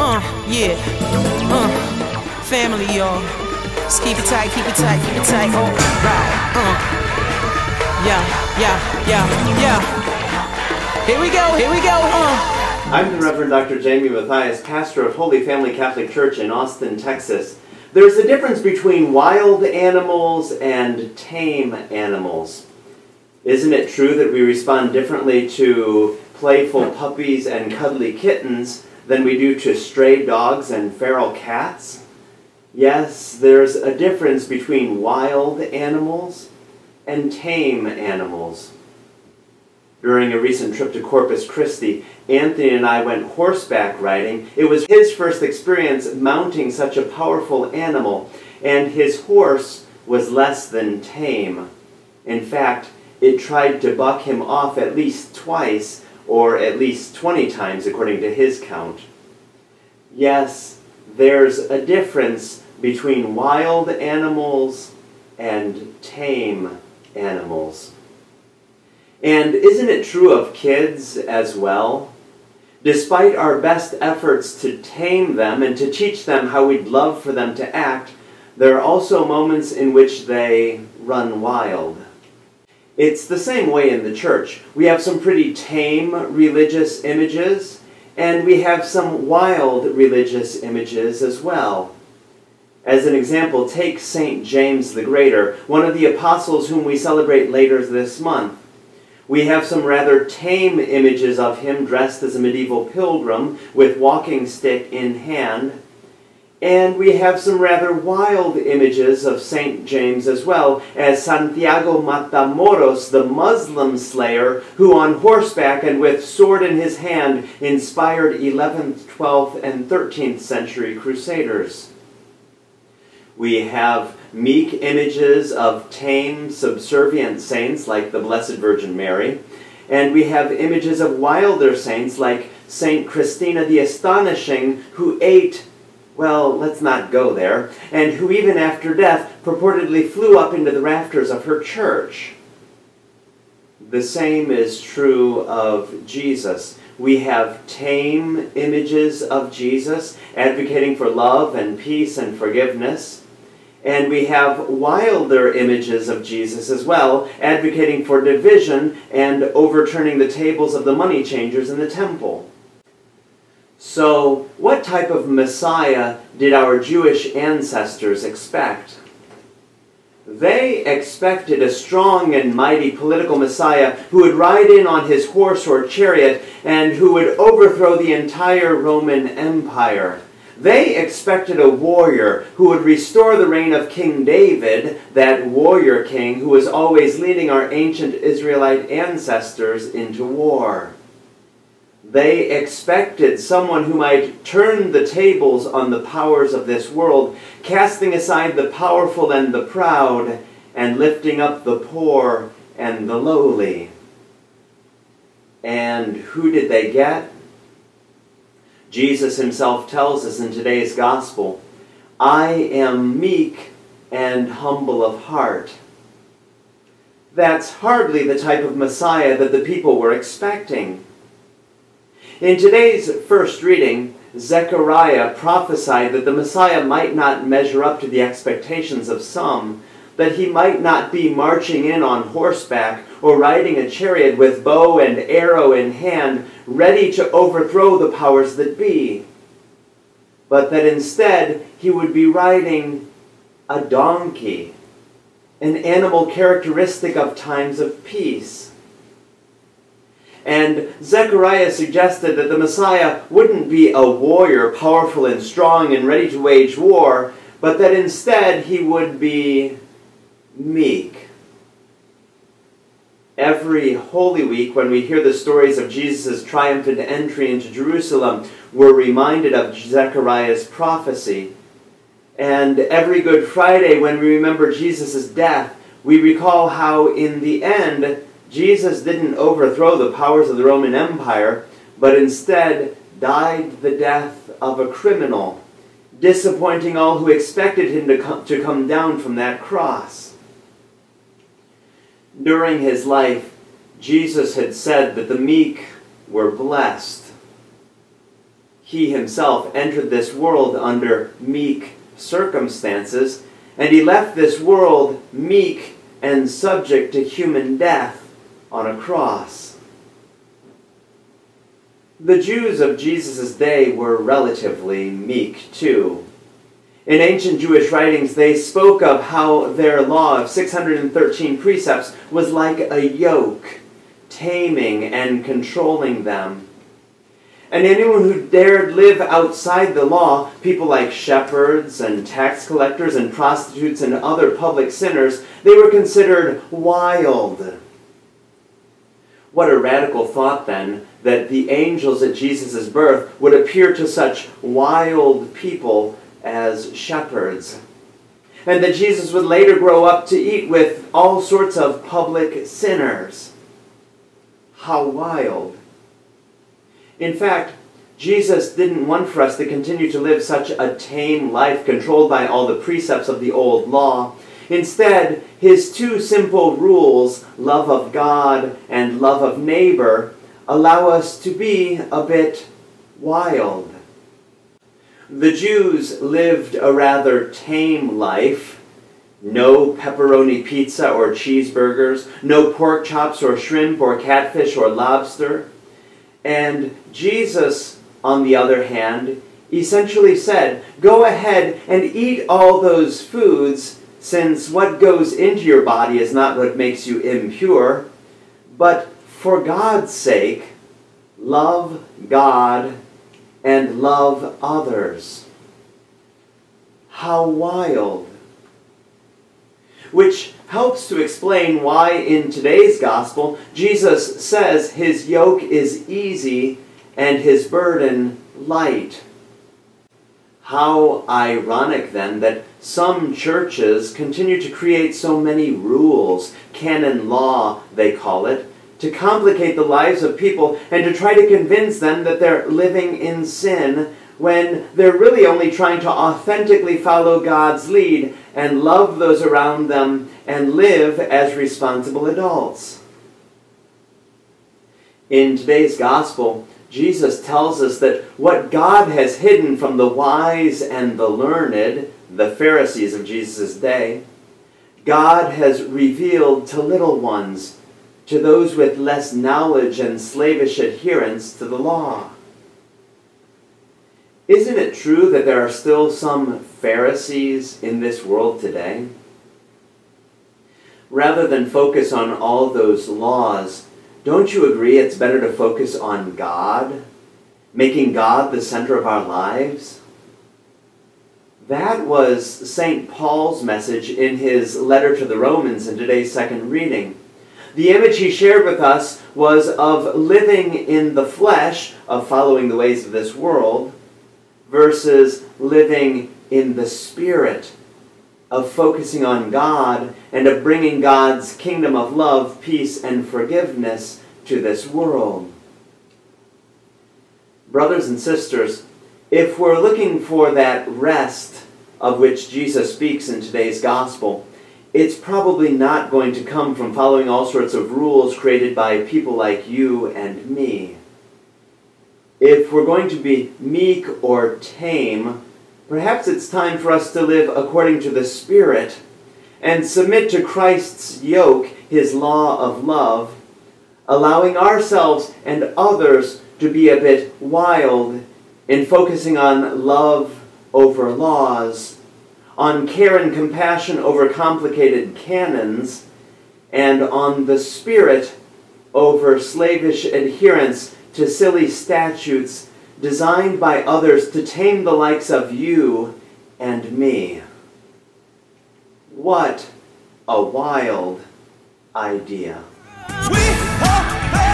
Yeah. Family, y'all. Just keep it tight, keep it tight, keep it tight. Oh, right. Yeah. Here we go. I'm the Reverend Dr. Jamie Mathias, pastor of Holy Family Catholic Church in Austin, Texas. There's a difference between wild animals and tame animals. Isn't it true that we respond differently to playful puppies and cuddly kittens than we do to stray dogs and feral cats? Yes, there's a difference between wild animals and tame animals. During a recent trip to Corpus Christi, Anthony and I went horseback riding. It was his first experience mounting such a powerful animal, and his horse was less than tame. In fact, it tried to buck him off at least twice, or at least 20 times according to his count. Yes, there's a difference between wild animals and tame animals. And isn't it true of kids as well? Despite our best efforts to tame them and to teach them how we'd love for them to act, there are also moments in which they run wild. It's the same way in the church. We have some pretty tame religious images, and we have some wild religious images as well. As an example, take St. James the Greater, one of the apostles whom we celebrate later this month. We have some rather tame images of him dressed as a medieval pilgrim with walking stick in hand. And we have some rather wild images of St. James as well, as Santiago Matamoros, the Muslim slayer, who on horseback and with sword in his hand inspired 11th, 12th, and 13th century crusaders. We have meek images of tame, subservient saints like the Blessed Virgin Mary, and we have images of wilder saints like Saint Christina the Astonishing, who ate, well, let's not go there, and who even after death purportedly flew up into the rafters of her church. The same is true of Jesus. We have tame images of Jesus, advocating for love and peace and forgiveness. And we have wilder images of Jesus as well, advocating for division and overturning the tables of the money changers in the temple. So, what type of Messiah did our Jewish ancestors expect? They expected a strong and mighty political Messiah who would ride in on his horse or chariot and who would overthrow the entire Roman Empire. They expected a warrior who would restore the reign of King David, that warrior king who was always leading our ancient Israelite ancestors into war. They expected someone who might turn the tables on the powers of this world, casting aside the powerful and the proud, and lifting up the poor and the lowly. And who did they get? Jesus himself tells us in today's gospel, "I am meek and humble of heart." That's hardly the type of Messiah that the people were expecting. In today's first reading, Zechariah prophesied that the Messiah might not measure up to the expectations of some, that he might not be marching in on horseback or riding a chariot with bow and arrow in hand, ready to overthrow the powers that be, but that instead he would be riding a donkey, an animal characteristic of times of peace. And Zechariah suggested that the Messiah wouldn't be a warrior, powerful and strong and ready to wage war, but that instead he would be meek. Every Holy Week, when we hear the stories of Jesus' triumphant entry into Jerusalem, we're reminded of Zechariah's prophecy. And every Good Friday, when we remember Jesus' death, we recall how in the end, Jesus didn't overthrow the powers of the Roman Empire, but instead died the death of a criminal, disappointing all who expected him to come down from that cross. During his life, Jesus had said that the meek were blessed. He himself entered this world under meek circumstances, and he left this world meek and subject to human death on a cross. The Jews of Jesus' day were relatively meek too. In ancient Jewish writings, they spoke of how their law of 613 precepts was like a yoke, taming and controlling them. And anyone who dared live outside the law, people like shepherds and tax collectors and prostitutes and other public sinners, they were considered wild. What a radical thought, then, that the angels at Jesus' birth would appear to such wild people as shepherds, and that Jesus would later grow up to eat with all sorts of public sinners. How wild. In fact, Jesus didn't want for us to continue to live such a tame life controlled by all the precepts of the old law. Instead, his two simple rules, love of God and love of neighbor, allow us to be a bit wild. The Jews lived a rather tame life. No pepperoni pizza or cheeseburgers, no pork chops or shrimp or catfish or lobster. And Jesus, on the other hand, essentially said, go ahead and eat all those foods, since what goes into your body is not what makes you impure, but for God's sake, love God and love others. How wild. Which helps to explain why in today's gospel Jesus says his yoke is easy and his burden light. How ironic then that some churches continue to create so many rules, canon law they call it, to complicate the lives of people and to try to convince them that they're living in sin when they're really only trying to authentically follow God's lead and love those around them and live as responsible adults. In today's gospel, Jesus tells us that what God has hidden from the wise and the learned, the Pharisees of Jesus' day, God has revealed to little ones, to those with less knowledge and slavish adherence to the law. Isn't it true that there are still some Pharisees in this world today? Rather than focus on all those laws, don't you agree it's better to focus on God, making God the center of our lives? That was St. Paul's message in his letter to the Romans in today's second reading. The image he shared with us was of living in the flesh, of following the ways of this world, versus living in the Spirit, of focusing on God and of bringing God's kingdom of love, peace, and forgiveness to this world. Brothers and sisters, if we're looking for that rest of which Jesus speaks in today's gospel, it's probably not going to come from following all sorts of rules created by people like you and me. If we're going to be meek or tame, perhaps it's time for us to live according to the Spirit and submit to Christ's yoke, his law of love, allowing ourselves and others to be a bit wild in focusing on love over laws, on care and compassion over complicated canons, and on the Spirit over slavish adherence to silly statutes designed by others to tame the likes of you and me. What a wild idea. We are